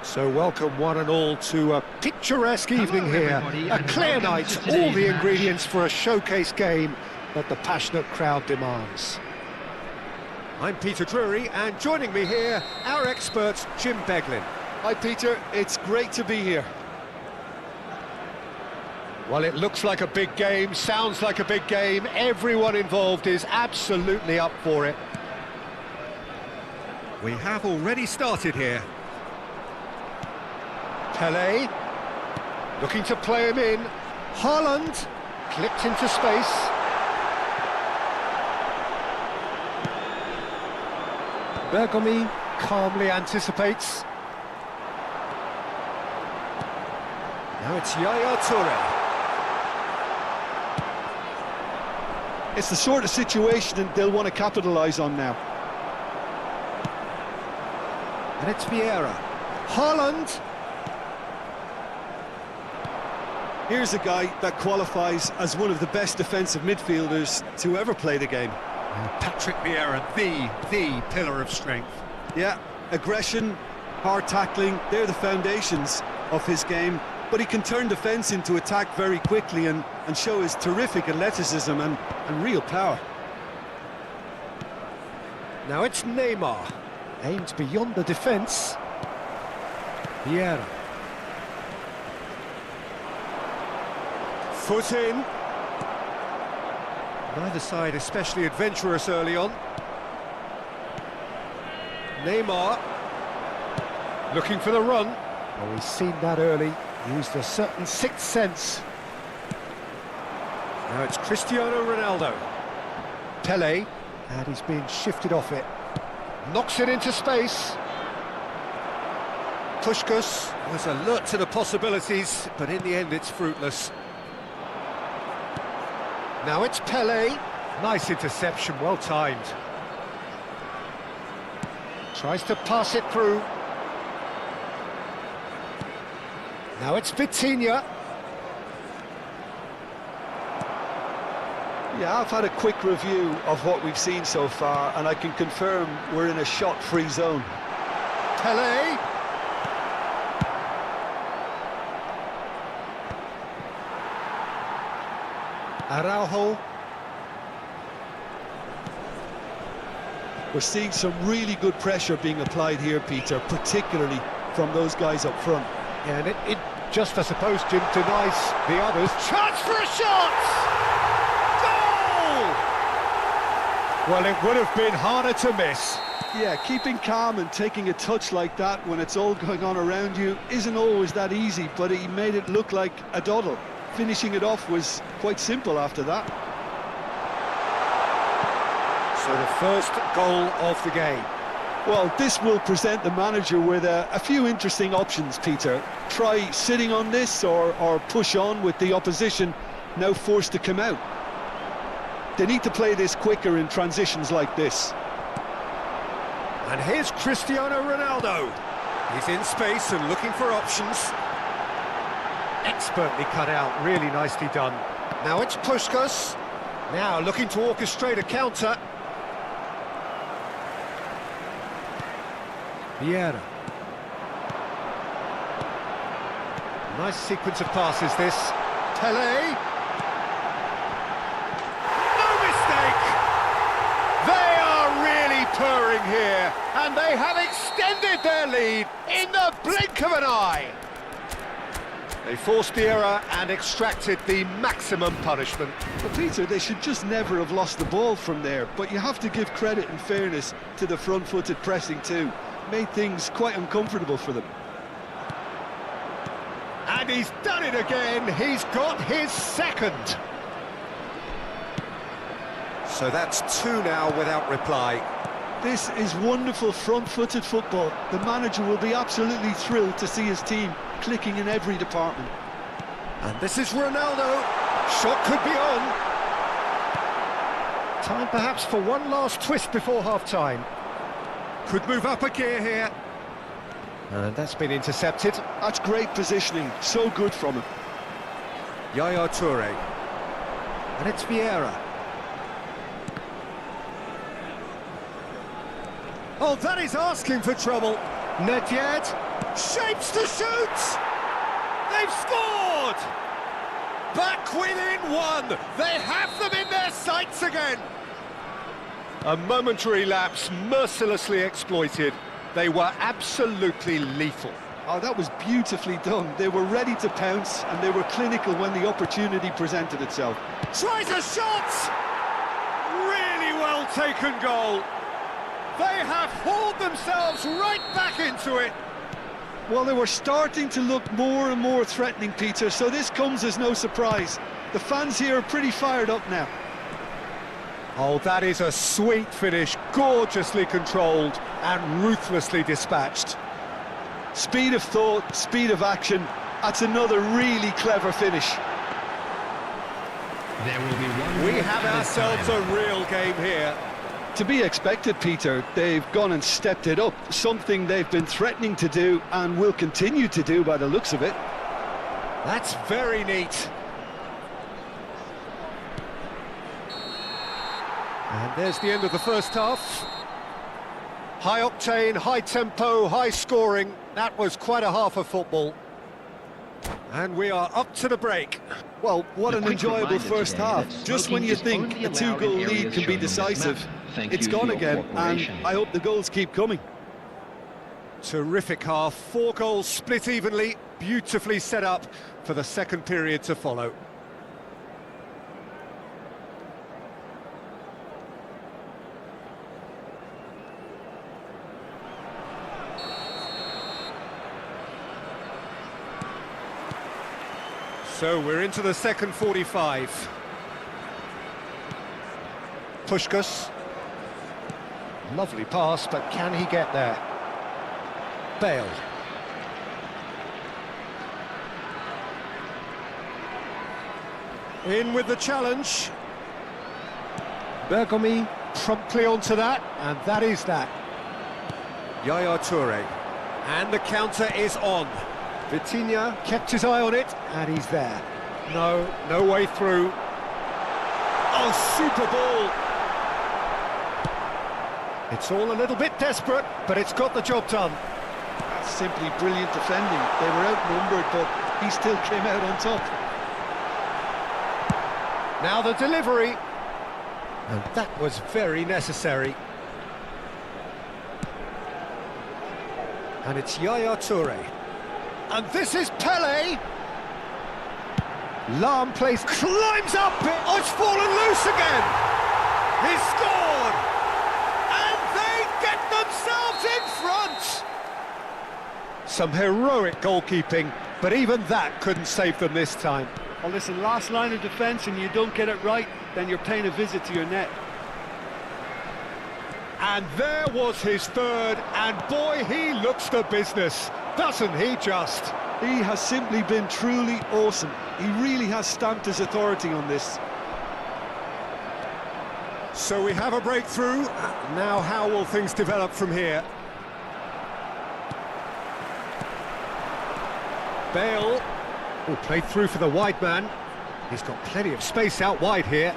So welcome one and all to a picturesque evening here, a clear night, all the ingredients for a showcase game that the passionate crowd demands. I'm Peter Drury, and joining me here, our expert Jim Beglin. Hi Peter, it's great to be here. Well, it looks like a big game, sounds like a big game, everyone involved is absolutely up for it. We have already started here. Pelé, looking to play him in. Haaland, clipped into space. Bergomi calmly anticipates. Now it's Yaya Toure. It's the sort of situation that they'll want to capitalise on now. And it's Vieira. Haaland. Here's a guy that qualifies as one of the best defensive midfielders to ever play the game. Patrick Vieira, the pillar of strength. Yeah, aggression, hard tackling, they're the foundations of his game. But he can turn defence into attack very quickly and show his terrific athleticism and real power. Now it's Neymar. Aimed beyond the defence. Vieira. Foot in. Neither side especially adventurous early on. Neymar. Looking for the run. Oh, he's seen that early. Used a certain sixth sense. Now it's Cristiano Ronaldo. Pelé. And he's being shifted off it. Knocks it into space. Puskas was alert to the possibilities, but in the end it's fruitless. Now it's Pelé. Nice interception, well timed. Tries to pass it through. Now it's Vitinha. Yeah, I've had a quick review of what we've seen so far, and I can confirm we're in a shot-free zone. Pelé. Araujo. We're seeing some really good pressure being applied here, Peter, particularly from those guys up front. Yeah, and it just, I suppose, Jim, denies the others. Chance for a shot! Goal! Well, it would have been harder to miss. Yeah, keeping calm and taking a touch like that when it's all going on around you isn't always that easy, but he made it look like a doddle. Finishing it off was quite simple after that. So the first goal of the game. Well, this will present the manager with a few interesting options, Peter. Try sitting on this or push on with the opposition now forced to come out. They need to play this quicker in transitions like this. And here's Cristiano Ronaldo. He's in space and looking for options. Expertly cut out, really nicely done. Now it's Puskás. Now looking to orchestrate a counter. Vieira. Nice sequence of passes this. Pelé. No mistake! They are really purring here, and they have extended their lead in the blink of an eye. They forced the error and extracted the maximum punishment. But Peter, they should just never have lost the ball from there, but you have to give credit and fairness to the front-footed pressing too. Made things quite uncomfortable for them. And he's done it again. He's got his second. So that's two now without reply. This is wonderful front-footed football. The manager will be absolutely thrilled to see his team clicking in every department. And this is Ronaldo. Shot could be on. Time perhaps for one last twist before half-time. Could move up a gear here. And that's been intercepted. That's great positioning, so good from him. Yaya Touré. And it's Vieira. Oh, that is asking for trouble. Nedved. Shapes to shoot! They've scored! Back within one. They have them in their sights again. A momentary lapse, mercilessly exploited. They were absolutely lethal. Oh, that was beautifully done. They were ready to pounce, and they were clinical when the opportunity presented itself. Tries a shot! Really well taken goal. They have hauled themselves right back into it. Well, they were starting to look more and more threatening, Peter, so this comes as no surprise. The fans here are pretty fired up now. Oh, that is a sweet finish, gorgeously controlled and ruthlessly dispatched. Speed of thought, speed of action, that's another really clever finish. There will be one. We have ourselves a real game here. To be expected, Peter. They've gone and stepped it up, something they've been threatening to do and will continue to do by the looks of it. That's very neat. And there's the end of the first half. High octane, high tempo, high scoring. That was quite a half of football. And we are up to the break. Well, what an enjoyable first half. Just when you think a two-goal lead can be decisive, it's gone again, and I hope the goals keep coming. Terrific half, 4 goals split evenly, beautifully set up for the second period to follow. So we're into the second 45. Puskás. Lovely pass, but can he get there? Bale. In with the challenge. Bergomi promptly onto that, and that is that. Yaya Touré. And the counter is on. Vitinha kept his eye on it, and he's there. No way through. Oh, super ball! It's all a little bit desperate, but it's got the job done. That's simply brilliant defending. They were outnumbered, but he still came out on top. Now the delivery. And that was very necessary. And it's Yaya Toure. And this is Pele. Lahm plays, climbs up it. Oh, it's fallen loose again. He's scored. And they get themselves in front. Some heroic goalkeeping, but even that couldn't save them this time. Well, listen, last line of defence and you don't get it right, then you're paying a visit to your net. And there was his third, and boy, he looks the business, doesn't he just? He has simply been truly awesome. He really has stamped his authority on this. So we have a breakthrough. Now how will things develop from here? Bale, played through for the wide man. He's got plenty of space out wide here.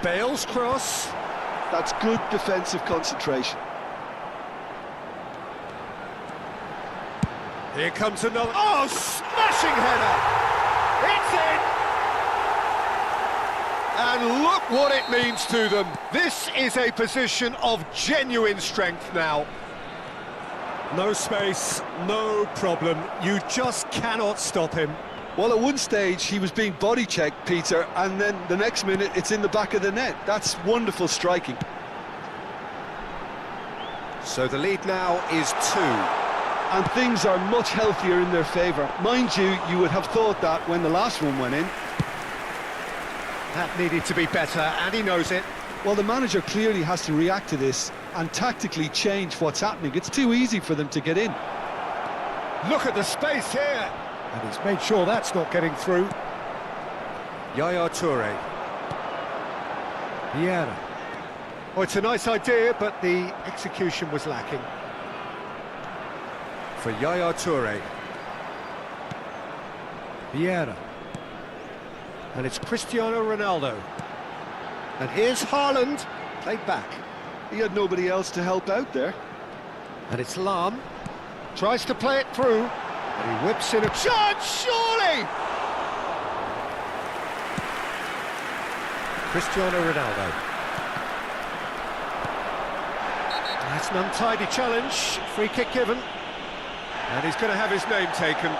Bale's cross. That's good defensive concentration. Here comes another. Oh, smashing header! It's in! And look what it means to them. This is a position of genuine strength now. No space, no problem. You just cannot stop him. Well, at one stage he was being body checked, Peter, and then the next minute it's in the back of the net. That's wonderful striking. So the lead now is 2. And things are much healthier in their favour. Mind you, you would have thought that when the last one went in. That needed to be better, and he knows it. Well, the manager clearly has to react to this and tactically change what's happening. It's too easy for them to get in. Look at the space here. And he's made sure that's not getting through. Yaya Toure. Vieira. Oh, it's a nice idea, but the execution was lacking. For Yaya Toure. Vieira. And it's Cristiano Ronaldo. And here's Haaland, played back. He had nobody else to help out there. And it's Lahm. Tries to play it through. And he whips in a chance, surely! Cristiano Ronaldo. That's an untidy challenge, free kick given. And he's going to have his name taken.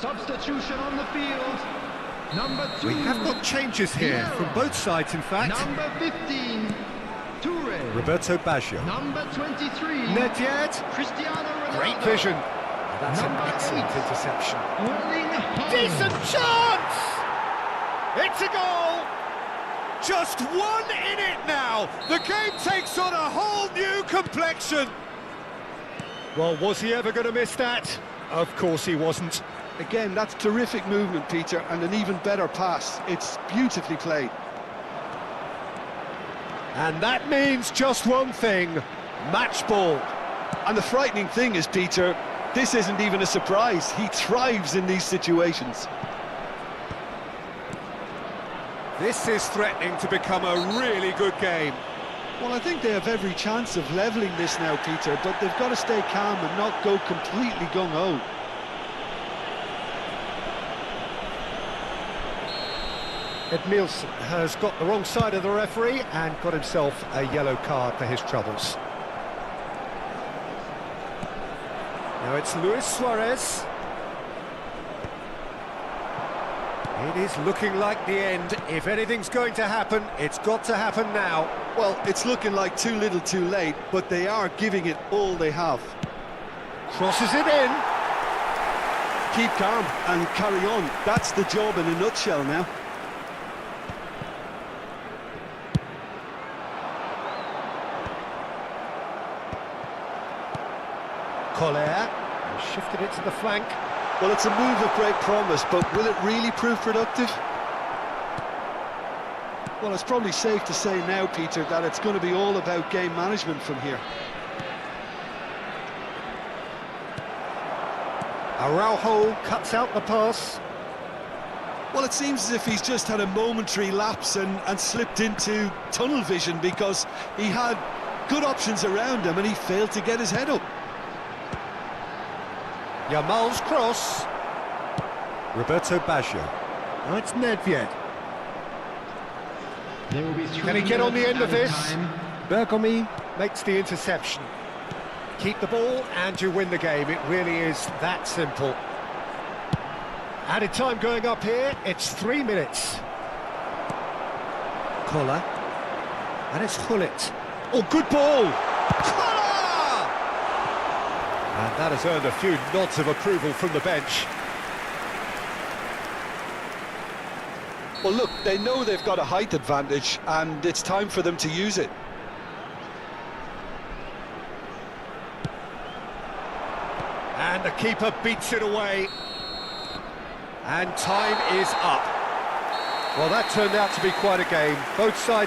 Substitution on the field. Number 2. We have got changes here from both sides, in fact. Number 15, Toure. Roberto Baggio. Number 23, Nedved. Cristiano Ronaldo. Great vision. That's an Number excellent 8. interception. Erling Haaland. Decent chance! It's a goal! Just one in it now! The game takes on a whole new complexion! Well, was he ever going to miss that? Of course he wasn't. Again, that's terrific movement, Peter, and an even better pass. It's beautifully played. And that means just one thing, match ball. And the frightening thing is, Peter, this isn't even a surprise. He thrives in these situations. This is threatening to become a really good game. Well, I think they have every chance of levelling this now, Peter, but they've got to stay calm and not go completely gung-ho. Edmilson has got the wrong side of the referee and got himself a yellow card for his troubles. Now it's Luis Suarez. It is looking like the end. If anything's going to happen, it's got to happen now. Well, it's looking like too little too late, but they are giving it all they have. Crosses it in. Keep calm and carry on. That's the job in a nutshell now. Collier shifted it to the flank. Well, it's a move of great promise, but will it really prove productive? Well, it's probably safe to say now, Peter, that it's going to be all about game management from here. Araujo cuts out the pass. Well, it seems as if he's just had a momentary lapse and slipped into tunnel vision, because he had good options around him and he failed to get his head up. Yamal's cross. Roberto Baggio. Now it's Nedved. There will be 3 Can he get on the end of minutes this? added time. Bergomi makes the interception. Keep the ball and you win the game. It really is that simple. Added time going up here. It's 3 minutes. Koller. And it's Hullet. Oh, good ball! Koller! And that has earned a few nods of approval from the bench. Well, look, they know they've got a height advantage and it's time for them to use it. And the keeper beats it away. And time is up. Well, that turned out to be quite a game. Both sides